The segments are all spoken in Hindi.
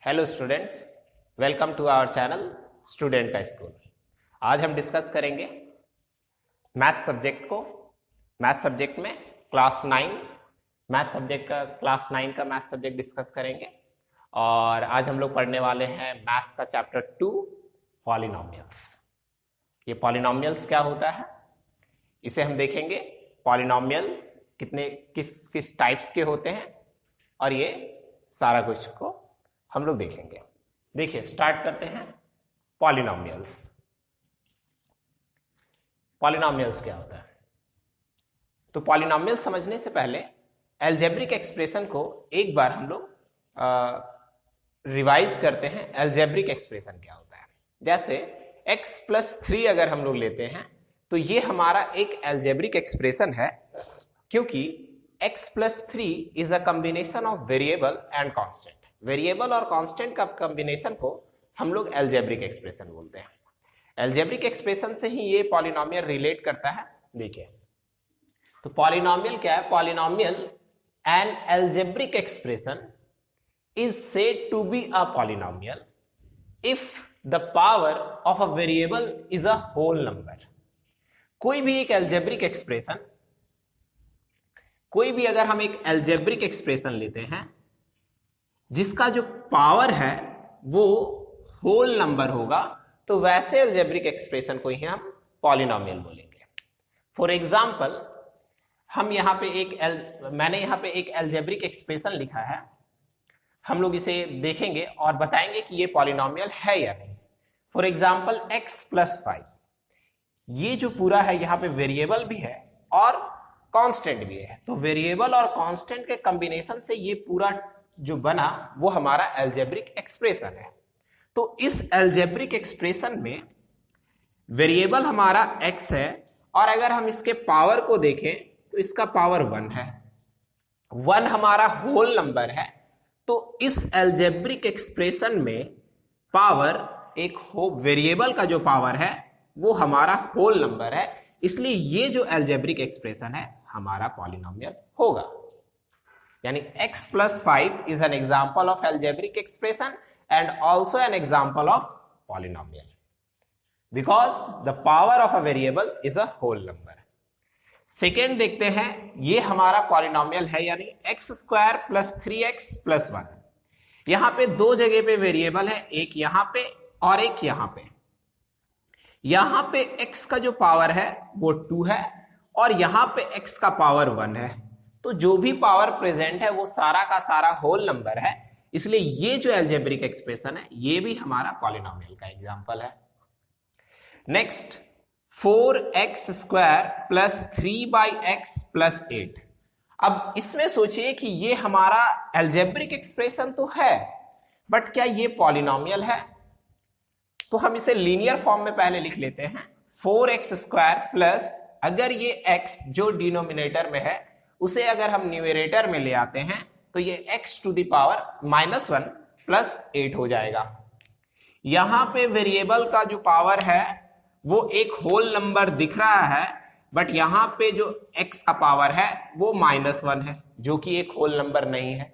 Hello students, welcome to our channel student का स्कूल। आज हम डिस्कस करेंगे मैथ सब्जेक्ट को। मैथ सब्जेक्ट में क्लास 9 का मैथ सब्जेक्ट डिस्कस करेंगे। और आज हम लोग पढ़ने वाले हैं मैथ्स का चैप्टर 2 पॉलिनोमियल्स। ये पॉलिनोमियल्स क्या होता है इसे हम देखेंगे। पॉलिनोमियल किस किस टाइप्स के होते हैं और ये सारा कुछ को हम लोग देखेंगे। देखिए, स्टार्ट करते हैं। पॉलिनोमियल्स क्या होता है? तो पॉलिनोमियल समझने से पहले अलजेब्रिक एक्सप्रेशन को एक बार हम लोग रिवाइज करते हैं। अलजेब्रिक एक्सप्रेशन क्या होता है? जैसे x+3 अगर हम लोग लेते हैं तो ये हमारा एक अलजेब्रिक एक्सप्रेशन है, क्योंकि x+3 is a combination of variable and constant. Variable और कांस्टेंट का कॉम्बिनेशन को हम लोग अलजेब्रिक एक्सप्रेशन बोलते हैं। अलजेब्रिक एक्सप्रेशन से ही ये पॉलिनोमियल रिलेट करता है। देखिए, तो पॉलिनोमियल क्या है? Polynomial an algebraic expression is said to be a polynomial if the power of a variable is a whole number. कोई भी एक अलजेब्रिक एक्सप्रेशन, कोई भी अगर हम एक अलजेब्रिक एक्सप्रेशन लेते हैं जिसका जो पावर है वो होल नंबर होगा, तो वैसे अलजेब्रिक एक्सप्रेशन को ही हम पॉलिनोमियल बोलेंगे। फॉर एग्जांपल, हम यहां पे मैंने यहां पे एक अलजेब्रिक एक्सप्रेशन लिखा है। हम लोग इसे देखेंगे और बताएंगे कि ये पॉलिनोमियल है या नहीं। फॉर एग्जांपल x+5, ये जो पूरा है यहां पे वेरिएबल भी है और कांस्टेंट भी है। तो वेरिएबल और कांस्टेंट के कॉम्बिनेशन से ये पूरा जो बना वो हमारा अलजेब्रिक एक्सप्रेशन है। तो इस अलजेब्रिक एक्सप्रेशन में वेरिएबल हमारा x है और अगर हम इसके पावर को देखें तो इसका पावर 1 है। 1 हमारा होल नंबर है। तो इस अलजेब्रिक एक्सप्रेशन में पावर एक वेरिएबल का जो पावर है वो हमारा होल नंबर है, इसलिए ये जो अलजेब्रिक एक्सप्रेशन है हमारा पॉलिनोमियल होगा। यानी x+5 is an example of algebraic expression and also an example of polynomial because the power of a variable is a whole number. Second देखते हैं, ये हमारा पॉलिनोमियल है यानी x² + 3x + 1। यहां पे दो जगह पे वेरिएबल है, एक यहां पे और एक यहां पे। यहां पे x का जो पावर है वो 2 है और यहां पे x का पावर 1 है। तो जो भी पावर प्रेजेंट है वो सारा का सारा होल नंबर है, इसलिए ये जो अलजेब्रिक एक्सप्रेशन है ये भी हमारा पॉलिनोमियल का एग्जांपल है। Next, 4x² + 3x + 8। अब इसमें सोचिए कि ये हमारा अलजेब्रिक एक्सप्रेशन तो है, बट क्या ये पॉलिनोमियल है? तो हम इसे लीनियर फॉर्म में पहले लिख लेते हैं। 4x² प्लस, अगर ये x जो डिनोमिनेटर में है उसे अगर हम न्यूमरेटर में ले आते हैं तो ये x⁻⁻1 + 8 हो जाएगा। यहां पे वेरिएबल का जो पावर है वो एक होल नंबर दिख रहा है, बट यहां पे जो x का पावर है वो -1 है, जो कि एक होल नंबर नहीं है।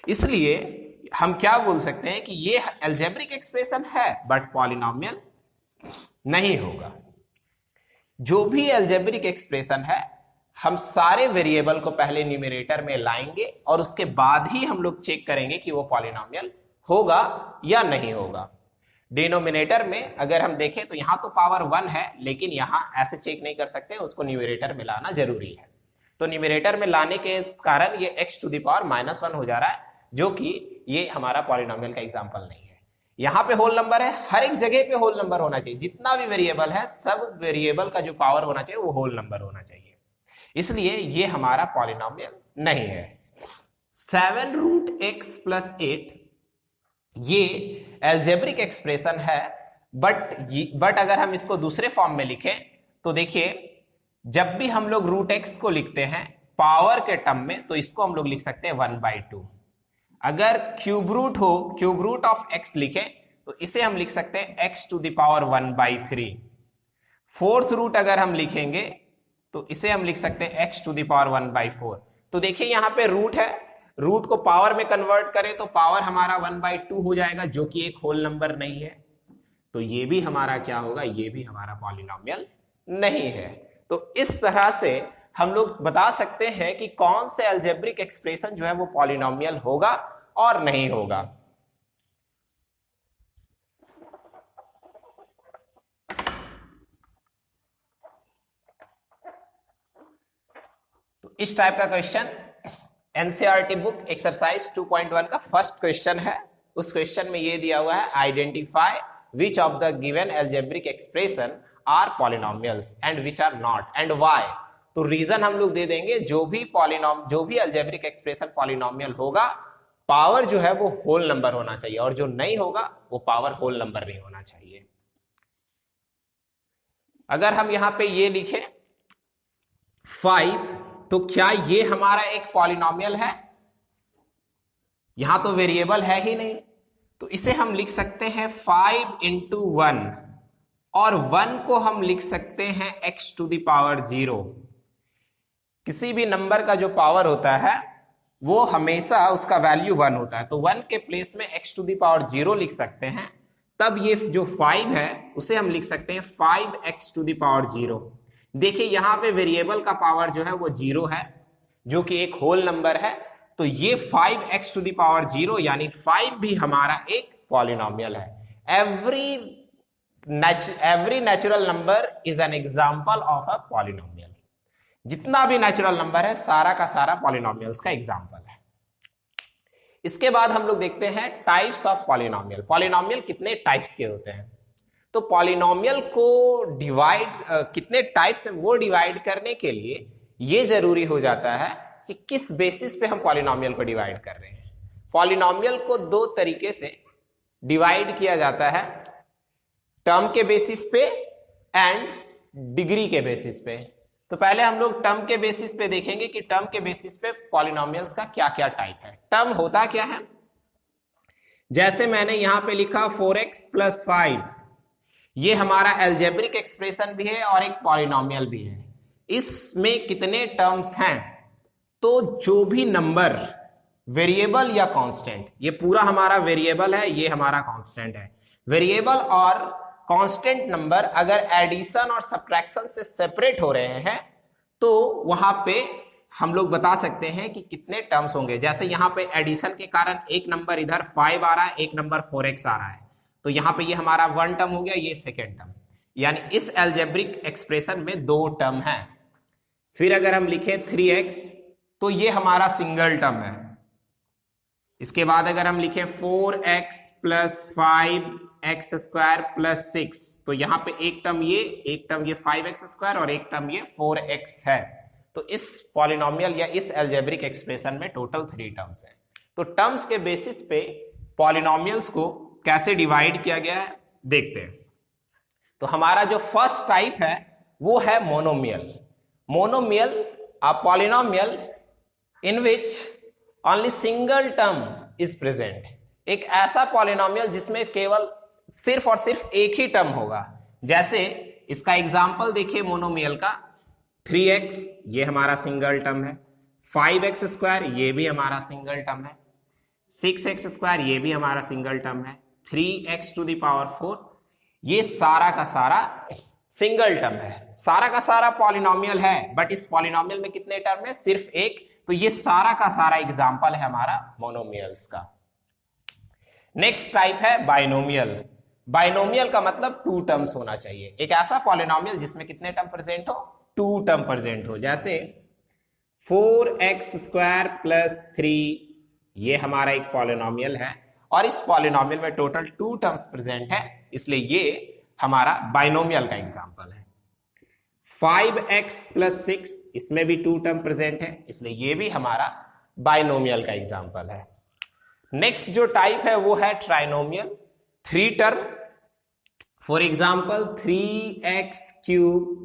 इसलिए हम क्या बोल सकते हैं कि ये अलजेब्रिक एक्सप्रेशन है बट पॉलिनोमियल नहीं होगा। जो भी अलजेब्रिक एक्सप्रेशन है हम सारे वेरिएबल को पहले न्यूमरेटर में लाएंगे और उसके बाद ही हम लोग चेक करेंगे कि वो पॉलिनोमियल होगा या नहीं होगा। डिनोमिनेटर में अगर हम देखें तो यहां तो पावर 1 है, लेकिन यहां ऐसे चेक नहीं कर सकते, उसको न्यूमरेटर में लाना जरूरी है। तो न्यूमरेटर में लाने के कारण ये x⁻⁻1 हो जा रहा है, जो कि ये हमारा पॉलिनोमियल का एग्जांपल नहीं है। यहां पे होल नंबर है, हर एक जगह पे होल नंबर होना चाहिए। जितना भी वेरिएबल है सब वेरिएबल का जो पावर होना चाहिए वो होल नंबर होना चाहिए, इसलिए ये हमारा पॉलिनोमियल नहीं है। 7√x + 8 ये अलजेब्रिक एक्सप्रेशन है, बट अगर हम इसको दूसरे फॉर्म में लिखें तो देखिए, जब भी हम लोग √x को लिखते हैं पावर के टर्म में तो इसको हम लोग लिख सकते हैं 1/2। अगर क्यूब रूट ऑफ x लिखें तो इसे हम लिख सकते हैं x⁻⁻1/3। फोर्थ रूट अगर हम लिखेंगे तो इसे हम लिख सकते हैं x⁻1/4। तो देखिए यहां पे रूट है, रूट को पावर में कन्वर्ट करें तो पावर हमारा 1/2 हो जाएगा, जो कि एक होल नंबर नहीं है। तो ये भी हमारा क्या होगा, ये भी हमारा पॉलिनोमियल नहीं है। तो इस तरह से हम लोग बता सकते हैं कि कौन से अलजेब्रिक एक्सप्रेशन जो है वो पॉलिनोमियल होगा और नहीं होगा। तो इस टाइप का क्वेश्चन एनसीईआरटी बुक एक्सरसाइज 2.1 का फर्स्ट क्वेश्चन है। उस क्वेश्चन में ये दिया हुआ है, identify which of the given algebraic expression are polynomials and which are not and why. तो रीजन हम लोग दे देंगे, जो भी अलजेब्रिक एक्सप्रेशन पॉलिनोमियल होगा, पावर जो है वो होल नंबर होना चाहिए, और जो नहीं होगा वो पावर होल नंबर नहीं होना चाहिए। अगर हम यहां पे ये लिखें 5, तो क्या ये हमारा एक पॉलिनोमियल है? यहां तो वेरिएबल है ही नहीं, तो इसे हम लिख सकते हैं 5 into 1, और 1 को हम लिख सकते हैं x to the power 0। किसी भी नंबर का जो पावर होता है वो हमेशा उसका वैल्यू 1 होता है, तो 1 के प्लेस में x to the power 0 लिख सकते हैं। तब ये जो 5 है उसे हम लिख सकते हैं 5x to the power 0। देखिए यहां पे वेरिएबल का पावर जो है वो 0 है, जो कि एक होल नंबर है, तो ये 5x to the power 0 यानी 5 भी हमारा एक पॉलिनोमियल है। Every natural number is an example of a polynomial. जितना भी नेचुरल नंबर है सारा का सारा पॉलिनोमियल्स का एग्जांपल है। इसके बाद हम लोग देखते हैं टाइप्स ऑफ पॉलिनोमियल। पॉलिनोमियल कितने टाइप्स के होते हैं? तो पॉलिनोमियल को कितने टाइप्स में वो डिवाइड करने के लिए ये जरूरी हो जाता है कि किस बेसिस पे हम पॉलिनोमियल को डिवाइड कर रहे हैं। पॉलिनोमियल को दो तरीके से डिवाइड किया जाता है, टर्म के बेसिस पे एंड डिग्री के बेसिस पे। तो पहले हम लोग टर्म के बेसिस पे देखेंगे कि टर्म के बेसिस पे पॉलिनोमियल्स का क्या क्या टाइप है। टर्म होता क्या है? जैसे मैंने यहां पे लिखा 4x + 5, ये हमारा अलजेब्रिक एक्सप्रेशन भी है और एक पॉलिनोमियल भी है। इसमें कितने टर्म्स हैं? तो जो भी नंबर वेरिएबल या कांस्टेंट, ये पूरा हमारा वेरिएबल है, ये हमारा कांस्टेंट है। वेरिएबल और कांस्टेंट नंबर अगर एडिशन और सब्ट्रैक्शन से सेपरेट हो रहे हैं तो वहां पे हम लोग बता सकते हैं कि कितने टर्म्स होंगे। जैसे यहां पे एडिशन के कारण एक नंबर इधर 5 आ रहा है, एक नंबर 4x आ रहा है, तो यहां पे ये हमारा 1 टर्म हो गया, ये सेकेंड टर्म, यानी इस अलजेब्रिक एक्सप्रेशन में 2 टर्म है। फिर अगर हम लिखें 3x तो ये हमारा सिंगल टर्म है। इसके बाद अगर हम लिखें 4x + 5x² + 6, तो यहां पे एक टर्म ये 5x² और एक टर्म ये 4x है। तो इस पॉलिनोमियल या इस अलजेब्रिक एक्सप्रेशन में टोटल 3 टर्म्स हैं। तो टर्म्स के बेसिस पे पॉलिनोमियल्स को कैसे डिवाइड किया गया है देखते हैं। तो हमारा जो फर्स्ट टाइप है वो है monomial. Monomial a polynomial in which only single term is present. एक ऐसा पॉलिनोमियल जिसमें केवल सिर्फ और सिर्फ एक ही टर्म होगा। जैसे इसका एग्जांपल देखिए मोनोमियल का, 3x ये हमारा सिंगल टर्म है, 5x² ये भी हमारा सिंगल टर्म है, 6x² ये भी हमारा सिंगल टर्म है, 3x to the power 4 ये सारा का सारा सिंगल टर्म है। सारा का सारा पॉलिनोमियल है, बट इस पॉलिनोमियल में कितने टर्म है? सिर्फ एक। तो ये सारा का सारा एग्जांपल है हमारा मोनोमियल्स का। नेक्स्ट टाइप है बाइनोमियल। बाइनोमियल का मतलब 2 टर्म्स होना चाहिए। एक ऐसा पॉलिनोमियल जिसमें कितने टर्म प्रेजेंट हो? 2 टर्म प्रेजेंट हो। जैसे 4x² + 3 ये हमारा एक पॉलिनोमियल है और इस पॉलिनोमियल में टोटल 2 टर्म्स प्रेजेंट है, इसलिए ये हमारा बाइनोमियल का एग्जांपल है। 5x + 6 इसमें भी 2 टर्म प्रेजेंट है, इसलिए ये भी हमारा बाइनोमियल का एग्जांपल है। नेक्स्ट जो टाइप है वो है trinomial, 3 term. For example 3x³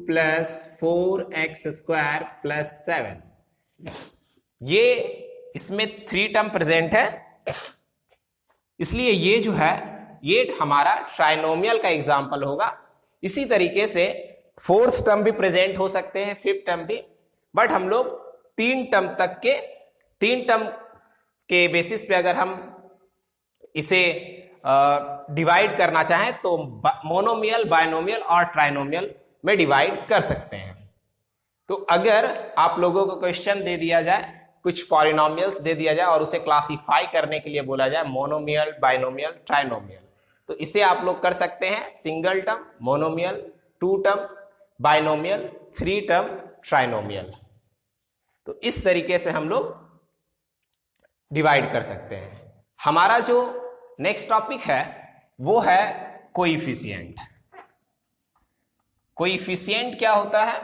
+ 4x² + 7 ये इसमें 3 टर्म प्रेजेंट है, इसलिए ये जो है ये हमारा ट्राइनोमियल का एग्जांपल होगा। इसी तरीके से 4th टर्म भी प्रेजेंट हो सकते हैं, 5th टर्म भी, बट हम लोग 3 टर्म के बेसिस पे अगर हम इसे डिवाइड करना चाहें तो मोनोमियल, बायनोमियल और ट्राइनोमियल में डिवाइड कर सकते हैं। तो अगर आप लोगों को क्वेश्चन दे दिया जाए, कुछ पॉलिनोमियल्स दे दिया जाए और उसे क्लासिफाई करने के लिए बोला जाए मोनोमियल, बायनोमियल, ट्राइनोमियल, तो इसे आप लोग कर सकते हैं single term monomial, two term binomial, three term trinomial. तो इस तरीके से हम लोग डिवाइड कर सकते हैं। हमारा जो नेक्स्ट टॉपिक है वो है कोइफिशिएंट। कोइफिशिएंट क्या होता है?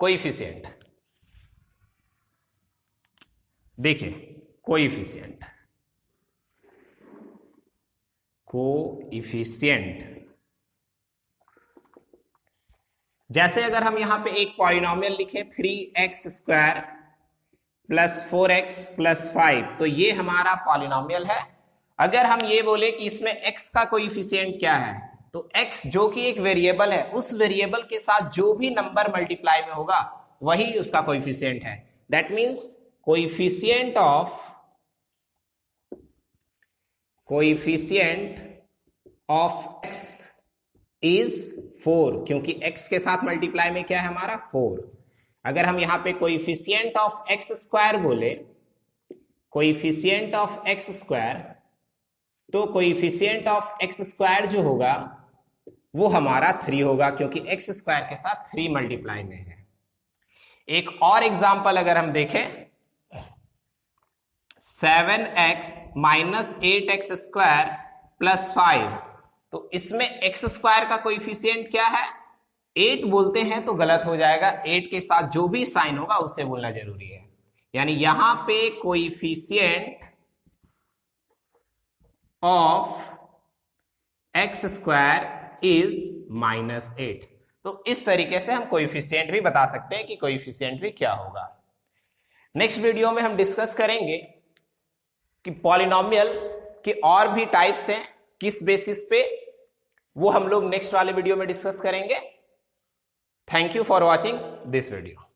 कोइफिशिएंट देखिए, कोइफिशिएंट जैसे अगर हम यहां पे एक पॉलिनोमियल लिखें 3x² प्लस 4x प्लस 5, तो ये हमारा पॉलिनोमियल है। अगर हम ये बोले कि इसमें x का कोइफिशिएंट क्या है, तो x जो कि एक वेरिएबल है, उस वेरिएबल के साथ जो भी नंबर मल्टीप्लाई में होगा वही उसका कोइफिशिएंट है। That means coefficient of x is 4, क्योंकि x के साथ मल्टीप्लाई में क्या है हमारा 4। अगर हम यहां पे कोइफिशिएंट ऑफ x² बोले, कोइफिशिएंट ऑफ x², तो कोइफिशिएंट ऑफ x² जो होगा वो हमारा 3 होगा, क्योंकि x² के साथ 3 मल्टीप्लाई में है। एक और एग्जांपल अगर हम देखें, 7x माइनस 8x² प्लस 5, तो इसमें x² का कोइफिशिएंट क्या है? 8 बोलते हैं तो गलत हो जाएगा, 8 के साथ जो भी साइन होगा उससे बोलना जरूरी है। यानी यहां पे कोइफिशिएंट ऑफ x² इज -8। तो इस तरीके से हम कोइफिशिएंट भी बता सकते हैं कि कोइफिशिएंट भी क्या होगा। नेक्स्ट वीडियो में हम डिस्कस करेंगे कि पॉलिनोमियल के और भी टाइप्स हैं, किस बेसिस पे, वो हम लोग नेक्स्ट वाले वीडियो में डिस्कस करेंगे। Thank you for watching this video.